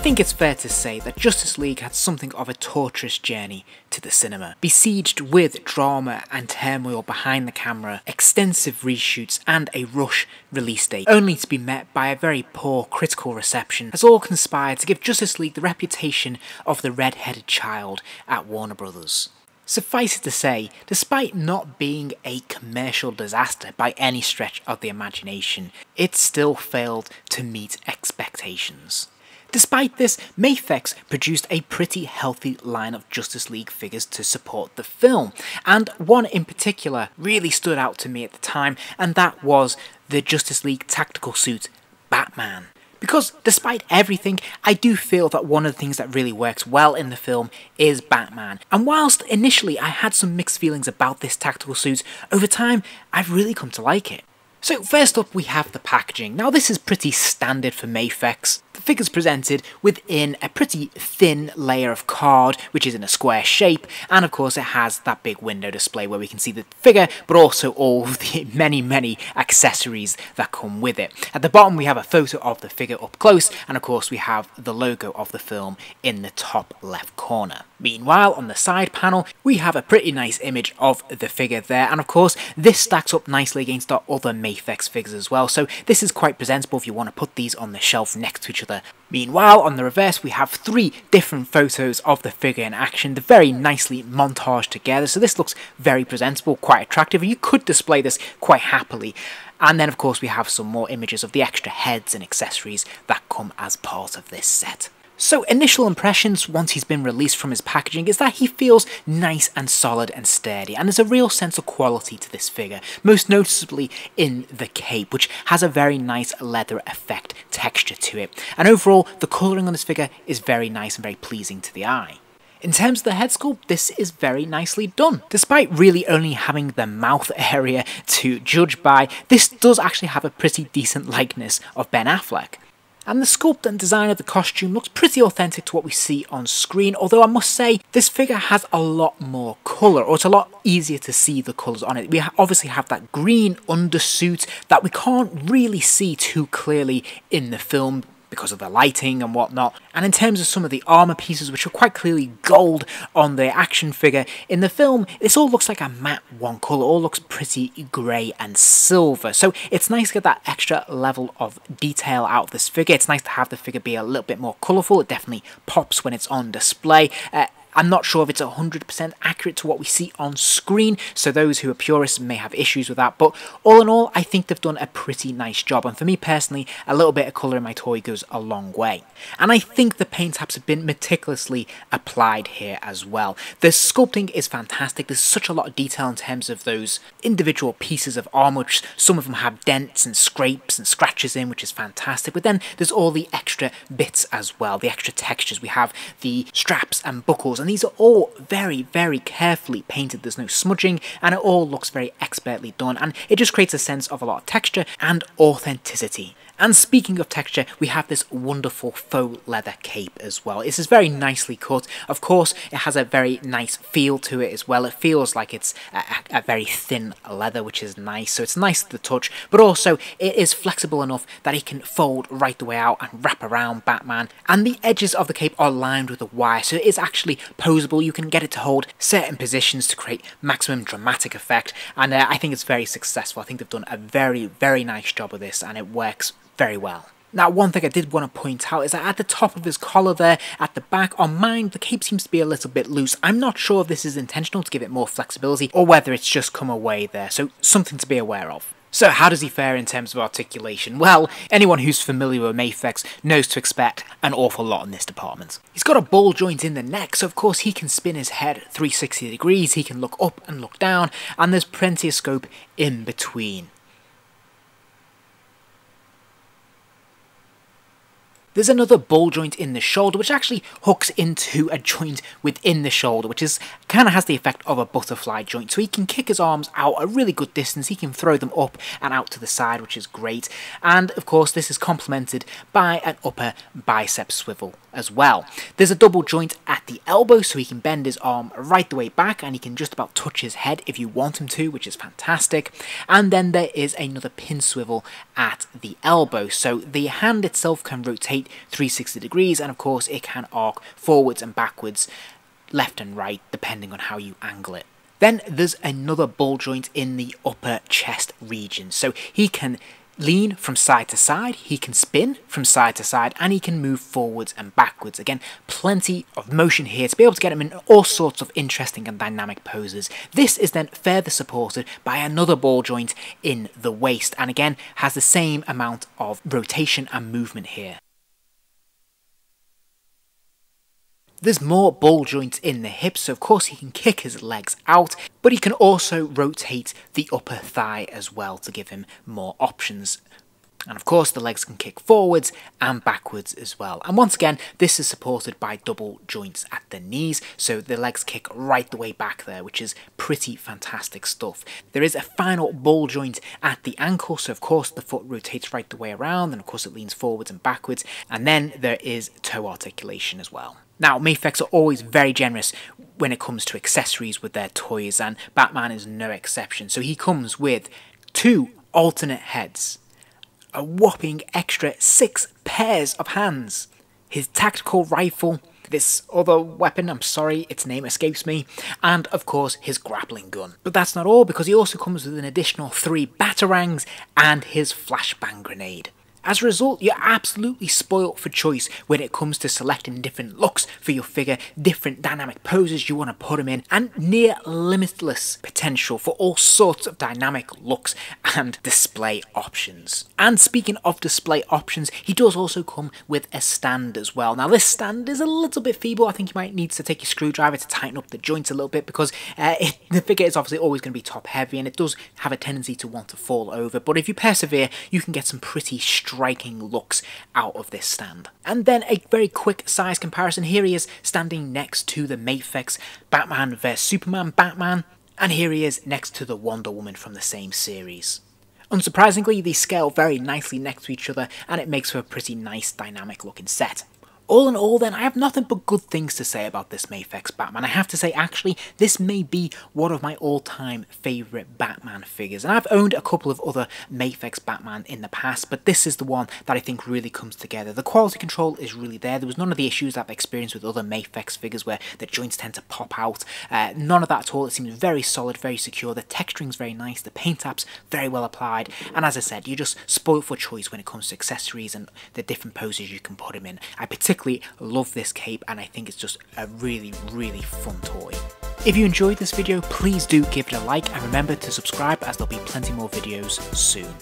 think it's fair to say that Justice League had something of a torturous journey to the cinema. Besieged with drama and turmoil behind the camera, extensive reshoots and a rush release date, only to be met by a very poor critical reception, has all conspired to give Justice League the reputation of the red-headed child at Warner Brothers. Suffice it to say, despite not being a commercial disaster by any stretch of the imagination, it still failed to meet expectations. Despite this, Mafex produced a pretty healthy line of Justice League figures to support the film, and one in particular really stood out to me at the time, and that was the Justice League tactical suit, Batman. Because despite everything, I do feel that one of the things that really works well in the film is Batman. And whilst initially I had some mixed feelings about this tactical suit, over time I've really come to like it. So first up we have the packaging. Now this is pretty standard for Mafex. The figure's presented within a pretty thin layer of card, which is in a square shape, and of course it has that big window display where we can see the figure, but also all of the many accessories that come with it. At the bottom we have a photo of the figure up close, and of course we have the logo of the film in the top left corner. Meanwhile, on the side panel, we have a pretty nice image of the figure there, and of course this stacks up nicely against our other Mafex figures as well, so this is quite presentable if you want to put these on the shelf next to each other. Meanwhile, on the reverse we have 3 different photos of the figure in action. They're very nicely montaged together, so this looks very presentable, quite attractive, and you could display this quite happily. And then of course we have some more images of the extra heads and accessories that come as part of this set. So initial impressions once he's been released from his packaging is that he feels nice and solid and sturdy, and there's a real sense of quality to this figure, most noticeably in the cape, which has a very nice leather effect texture to it. And overall, the colouring on this figure is very nice and very pleasing to the eye. In terms of the head sculpt, this is very nicely done. Despite really only having the mouth area to judge by, this does actually have a pretty decent likeness of Ben Affleck. And the sculpt and design of the costume looks pretty authentic to what we see on screen, although I must say this figure has a lot more colour, or it's a lot easier to see the colours on it. We obviously have that green undersuit that we can't really see too clearly in the film because of the lighting and whatnot. And in terms of some of the armour pieces, which are quite clearly gold on the action figure, in the film this all looks like a matte one colour, all looks pretty grey and silver. So it's nice to get that extra level of detail out of this figure. It's nice to have the figure be a little bit more colourful. It definitely pops when it's on display. I'm not sure if it's 100% accurate to what we see on screen, so those who are purists may have issues with that, but all in all, I think they've done a pretty nice job, and for me personally, a little bit of colour in my toy goes a long way. And I think the paint apps have been meticulously applied here as well. The sculpting is fantastic. There's such a lot of detail in terms of those individual pieces of armour, which some of them have dents and scrapes and scratches in, which is fantastic, but then there's all the extra bits as well, the extra textures. We have the straps and buckles, and these are all very carefully painted. There's no smudging, and it all looks very expertly done, and it just creates a sense of a lot of texture and authenticity. And speaking of texture, we have this wonderful faux leather cape as well. This is very nicely cut. Of course, it has a very nice feel to it as well. It feels like it's a very thin leather, which is nice. So it's nice to the touch, but also it is flexible enough that it can fold right the way out and wrap around Batman. And the edges of the cape are lined with a wire, so it is actually posable. You can get it to hold certain positions to create maximum dramatic effect. And I think it's very successful. I think they've done a very nice job of this, and it works very well. Now, one thing I did want to point out is that at the top of his collar there, at the back, on mine, the cape seems to be a little bit loose. I'm not sure if this is intentional to give it more flexibility, or whether it's just come away there, so something to be aware of. So how does he fare in terms of articulation? Well, anyone who's familiar with Mafex knows to expect an awful lot in this department. He's got a ball joint in the neck, so of course he can spin his head 360 degrees, he can look up and look down, and there's plenty of scope in between. There's another ball joint in the shoulder, which actually hooks into a joint within the shoulder, which is kind of has the effect of a butterfly joint. So he can kick his arms out a really good distance, he can throw them up and out to the side, which is great. And of course this is complemented by an upper bicep swivel as well. There's a double joint at the elbow, so he can bend his arm right the way back, and he can just about touch his head if you want him to, which is fantastic. And then there is another pin swivel at the elbow, so the hand itself can rotate 360 degrees, and of course it can arc forwards and backwards, left and right, depending on how you angle it. Then there's another ball joint in the upper chest region, so he can lean from side to side, he can spin from side to side, and he can move forwards and backwards. Again, plenty of motion here to be able to get him in all sorts of interesting and dynamic poses. This is then further supported by another ball joint in the waist, and again has the same amount of rotation and movement here. There's more ball joints in the hips, so of course he can kick his legs out, but he can also rotate the upper thigh as well to give him more options. And of course the legs can kick forwards and backwards as well. And once again, this is supported by double joints at the knees, so the legs kick right the way back there, which is pretty fantastic stuff. There is a final ball joint at the ankle, so of course the foot rotates right the way around, and of course it leans forwards and backwards. And then there is toe articulation as well. Now, Mafex are always very generous when it comes to accessories with their toys, and Batman is no exception. So he comes with 2 alternate heads, a whopping extra 6 pairs of hands, his tactical rifle, this other weapon, I'm sorry, its name escapes me, and of course his grappling gun. But that's not all, because he also comes with an additional 3 batarangs and his flashbang grenade. As a result, you're absolutely spoilt for choice when it comes to selecting different looks for your figure, different dynamic poses you want to put him in, and near limitless potential for all sorts of dynamic looks and display options. And speaking of display options, he does also come with a stand as well. Now this stand is a little bit feeble. I think you might need to take your screwdriver to tighten up the joints a little bit, because the figure is obviously always going to be top heavy, and it does have a tendency to want to fall over. But if you persevere, you can get some pretty striking looks out of this stand. And then a very quick size comparison. Here he is standing next to the Mafex Batman vs Superman Batman, and here he is next to the Wonder Woman from the same series. Unsurprisingly, they scale very nicely next to each other, and it makes for a pretty nice dynamic looking set. All in all then, I have nothing but good things to say about this Mafex Batman. I have to say, actually, this may be one of my all-time favourite Batman figures. And I've owned a couple of other Mafex Batman in the past, but this is the one that I think really comes together. The quality control is really there. There was none of the issues I've experienced with other Mafex figures where the joints tend to pop out. None of that at all. It seems very solid, very secure. The texturing's very nice. The paint apps very well applied. And as I said, you're just spoiled for choice when it comes to accessories and the different poses you can put him in. I particularly love this cape, and I think it's just a really fun toy. If you enjoyed this video, please do give it a like, and remember to subscribe, as there'll be plenty more videos soon.